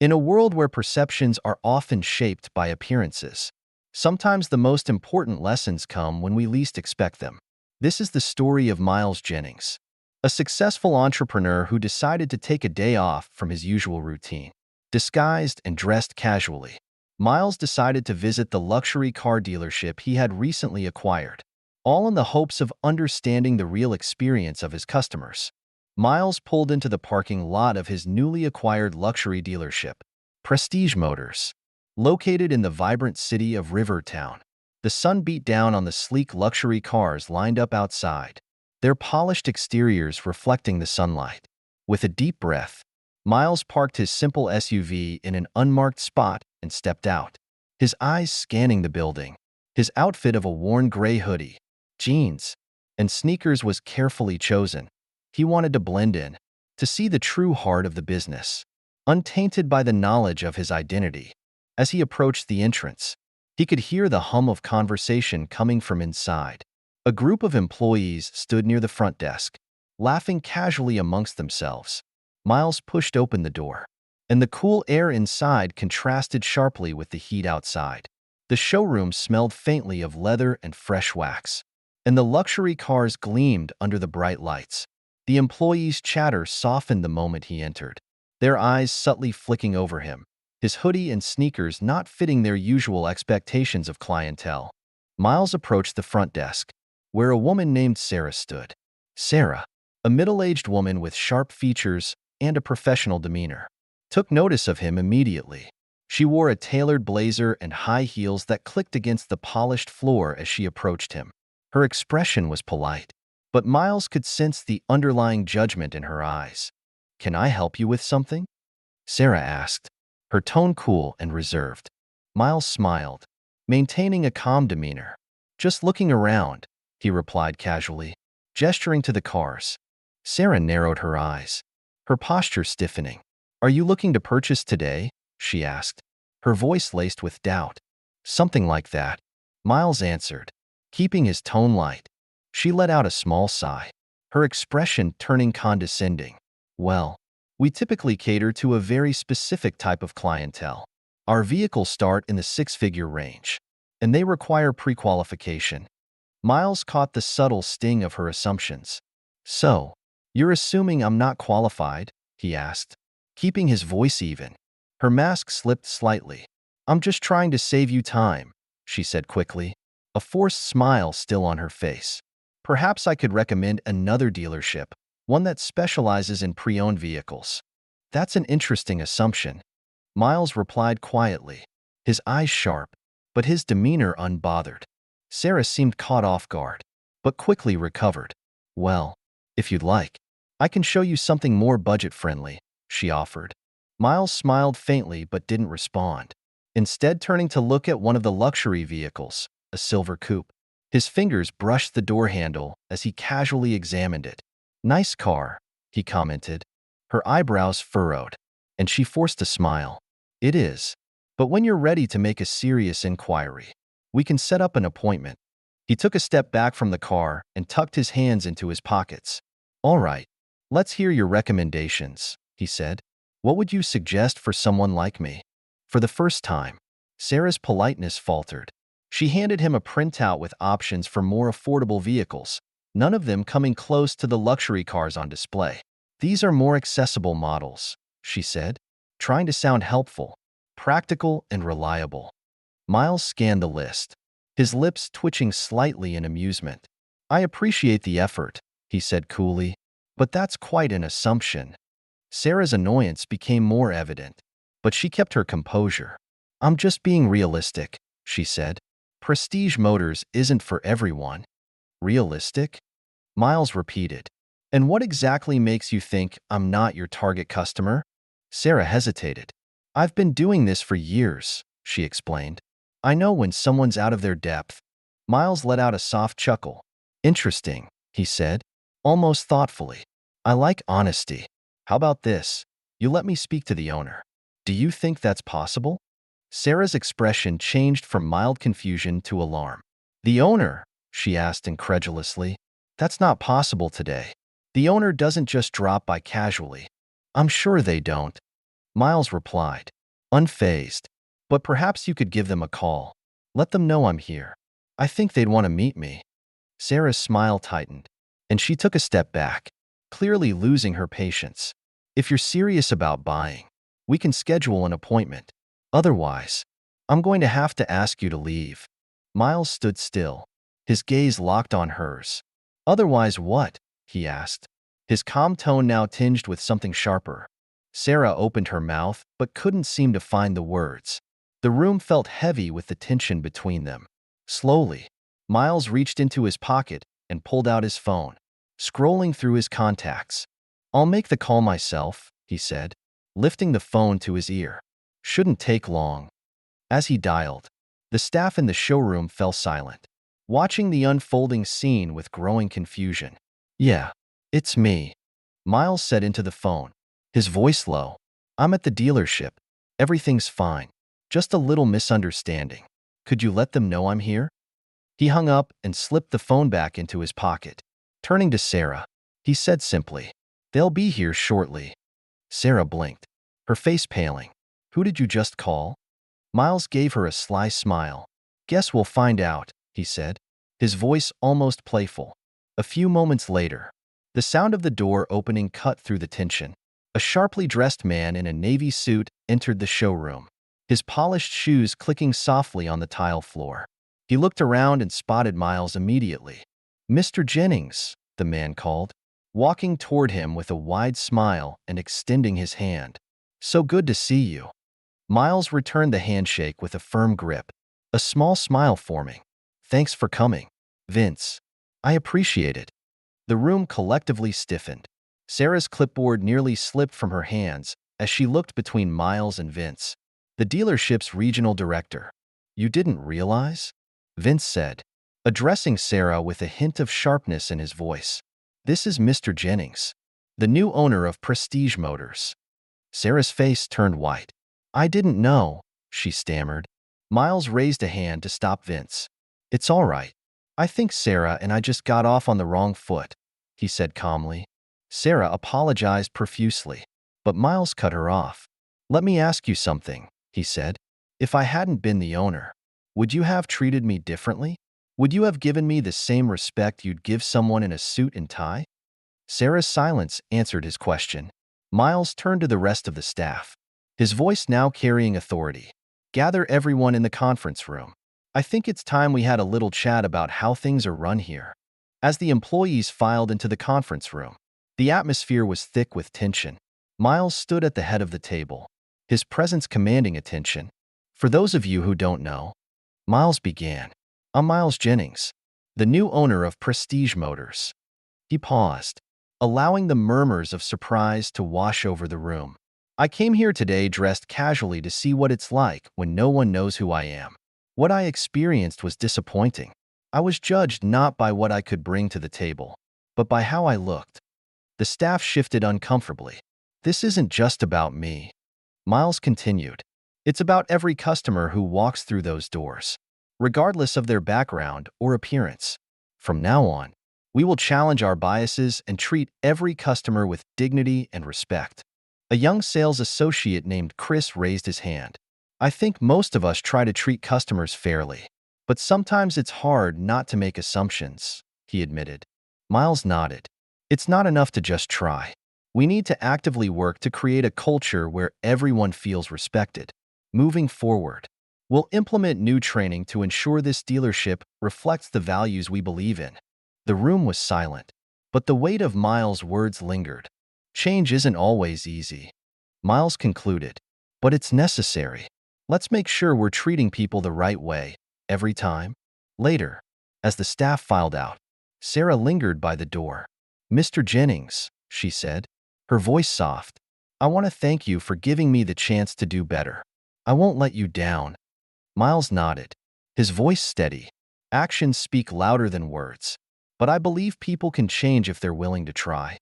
In a world where perceptions are often shaped by appearances, sometimes the most important lessons come when we least expect them. This is the story of Miles Jennings, a successful entrepreneur who decided to take a day off from his usual routine. Disguised and dressed casually, Miles decided to visit the luxury car dealership he had recently acquired, all in the hopes of understanding the real experience of his customers. Miles pulled into the parking lot of his newly acquired luxury dealership, Prestige Motors, located in the vibrant city of Rivertown. The sun beat down on the sleek luxury cars lined up outside, their polished exteriors reflecting the sunlight. With a deep breath, Miles parked his simple SUV in an unmarked spot and stepped out, his eyes scanning the building. His outfit of a worn gray hoodie, jeans, and sneakers was carefully chosen. He wanted to blend in, to see the true heart of the business, untainted by the knowledge of his identity. As he approached the entrance, he could hear the hum of conversation coming from inside. A group of employees stood near the front desk, laughing casually amongst themselves. Miles pushed open the door, and the cool air inside contrasted sharply with the heat outside. The showroom smelled faintly of leather and fresh wax, and the luxury cars gleamed under the bright lights. The employees' chatter softened the moment he entered, their eyes subtly flicking over him, his hoodie and sneakers not fitting their usual expectations of clientele. Miles approached the front desk, where a woman named Sarah stood. Sarah, a middle-aged woman with sharp features and a professional demeanor, took notice of him immediately. She wore a tailored blazer and high heels that clicked against the polished floor as she approached him. Her expression was polite, but Miles could sense the underlying judgment in her eyes. "Can I help you with something?" Sarah asked, her tone cool and reserved. Miles smiled, maintaining a calm demeanor. "Just looking around," he replied casually, gesturing to the cars. Sarah narrowed her eyes, her posture stiffening. "Are you looking to purchase today?" she asked, her voice laced with doubt. "Something like that," Miles answered, keeping his tone light. She let out a small sigh, her expression turning condescending. "Well, we typically cater to a very specific type of clientele. Our vehicles start in the six-figure range, and they require pre-qualification." Miles caught the subtle sting of her assumptions. "So, you're assuming I'm not qualified?" he asked, keeping his voice even. Her mask slipped slightly. "I'm just trying to save you time," she said quickly, a forced smile still on her face. "Perhaps I could recommend another dealership, one that specializes in pre-owned vehicles." "That's an interesting assumption," Miles replied quietly, his eyes sharp, but his demeanor unbothered. Sarah seemed caught off guard, but quickly recovered. "Well, if you'd like, I can show you something more budget-friendly," she offered. Miles smiled faintly but didn't respond, instead turning to look at one of the luxury vehicles, a silver coupe. His fingers brushed the door handle as he casually examined it. "Nice car," he commented, her eyebrows furrowed, and she forced a smile. "It is. But when you're ready to make a serious inquiry, we can set up an appointment." He took a step back from the car and tucked his hands into his pockets. "All right, let's hear your recommendations," he said. "What would you suggest for someone like me?" For the first time, Sarah's politeness faltered. She handed him a printout with options for more affordable vehicles, none of them coming close to the luxury cars on display. "These are more accessible models," she said, trying to sound helpful, practical, and reliable. Miles scanned the list, his lips twitching slightly in amusement. "I appreciate the effort," he said coolly, "but that's quite an assumption." Sarah's annoyance became more evident, but she kept her composure. "I'm just being realistic," she said. "Prestige Motors isn't for everyone." "Realistic?" Miles repeated. "And what exactly makes you think I'm not your target customer?" Sarah hesitated. "I've been doing this for years," she explained. "I know when someone's out of their depth." Miles let out a soft chuckle. "Interesting," he said, almost thoughtfully. "I like honesty. How about this? You let me speak to the owner. Do you think that's possible?" Sarah's expression changed from mild confusion to alarm. "The owner?" she asked incredulously. "That's not possible today. The owner doesn't just drop by casually." "I'm sure they don't." Miles replied, unfazed. But perhaps you could give them a call. Let them know I'm here. I think they'd want to meet me. Sarah's smile tightened, and she took a step back, clearly losing her patience. If you're serious about buying, we can schedule an appointment. Otherwise, I'm going to have to ask you to leave. Miles stood still, his gaze locked on hers. Otherwise what? He asked, his calm tone now tinged with something sharper. Sarah opened her mouth but couldn't seem to find the words. The room felt heavy with the tension between them. Slowly, Miles reached into his pocket and pulled out his phone, scrolling through his contacts. I'll make the call myself, he said, lifting the phone to his ear. Shouldn't take long. As he dialed, the staff in the showroom fell silent, watching the unfolding scene with growing confusion. Yeah, it's me, Miles said into the phone, his voice low. I'm at the dealership. Everything's fine. Just a little misunderstanding. Could you let them know I'm here? He hung up and slipped the phone back into his pocket. Turning to Sarah, he said simply, they'll be here shortly. Sarah blinked, her face paling. Who did you just call? Miles gave her a sly smile. Guess we'll find out, he said, his voice almost playful. A few moments later, the sound of the door opening cut through the tension. A sharply dressed man in a navy suit entered the showroom, his polished shoes clicking softly on the tile floor. He looked around and spotted Miles immediately. Mr. Jennings, the man called, walking toward him with a wide smile and extending his hand. So good to see you. Miles returned the handshake with a firm grip, a small smile forming. Thanks for coming, Vince. I appreciate it. The room collectively stiffened. Sarah's clipboard nearly slipped from her hands as she looked between Miles and Vince, the dealership's regional director. You didn't realize? Vince said, addressing Sarah with a hint of sharpness in his voice. This is Mr. Jennings, the new owner of Prestige Motors. Sarah's face turned white. I didn't know, she stammered. Miles raised a hand to stop Vince. It's all right. I think Sarah and I just got off on the wrong foot, he said calmly. Sarah apologized profusely, but Miles cut her off. Let me ask you something, he said. If I hadn't been the owner, would you have treated me differently? Would you have given me the same respect you'd give someone in a suit and tie? Sarah's silence answered his question. Miles turned to the rest of the staff, his voice now carrying authority. Gather everyone in the conference room. I think it's time we had a little chat about how things are run here. As the employees filed into the conference room, the atmosphere was thick with tension. Miles stood at the head of the table, his presence commanding attention. For those of you who don't know, Miles began. I'm Miles Jennings, the new owner of Prestige Motors. He paused, allowing the murmurs of surprise to wash over the room. I came here today dressed casually to see what it's like when no one knows who I am. What I experienced was disappointing. I was judged not by what I could bring to the table, but by how I looked. The staff shifted uncomfortably. This isn't just about me, Miles continued. It's about every customer who walks through those doors, regardless of their background or appearance. From now on, we will challenge our biases and treat every customer with dignity and respect. A young sales associate named Chris raised his hand. I think most of us try to treat customers fairly, but sometimes it's hard not to make assumptions, he admitted. Miles nodded. It's not enough to just try. We need to actively work to create a culture where everyone feels respected. Moving forward, we'll implement new training to ensure this dealership reflects the values we believe in. The room was silent, but the weight of Miles' words lingered. Change isn't always easy, Miles concluded, but it's necessary. Let's make sure we're treating people the right way, every time. Later, as the staff filed out, Sarah lingered by the door. Mr. Jennings, she said, her voice soft, I want to thank you for giving me the chance to do better. I won't let you down. Miles nodded, his voice steady. Actions speak louder than words, but I believe people can change if they're willing to try.